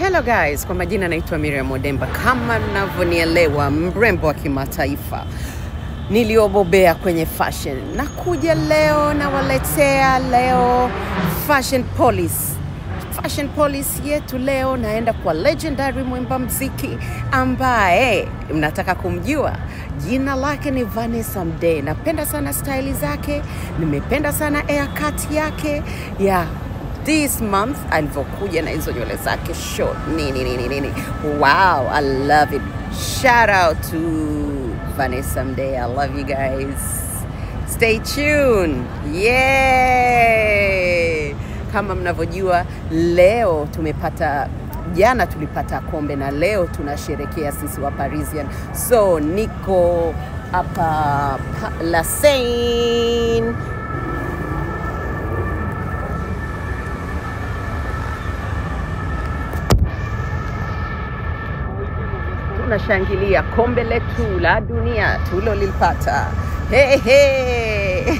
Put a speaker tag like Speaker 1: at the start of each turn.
Speaker 1: Hello guys, kwa majina naitwa Miriam Odemba. Kama mnavyonielewa, mrembo wa kimataifa. Niliobobea kwenye fashion. Nakuja leo na waletea leo Fashion Police. Fashion Police yetu leo naenda kwa legendary mwimba mziki ambaye mnataka kumjua. Jina lake ni Vanessa Mdee. Napenda sana style zake, nimependa sana haircut yake. This month alivyokuja na hizo nywele zake short nini. Wow, I love it. Shout out to Vanessa Mdee. I love you guys. Stay tuned. Yeah. Kama mnavyojua leo jana tulipata kombe na leo tunasherehekea sisi wa Parisian. So niko hapa La Seine. Tunashangilia kombe letu la dunia tulilopata. Hey.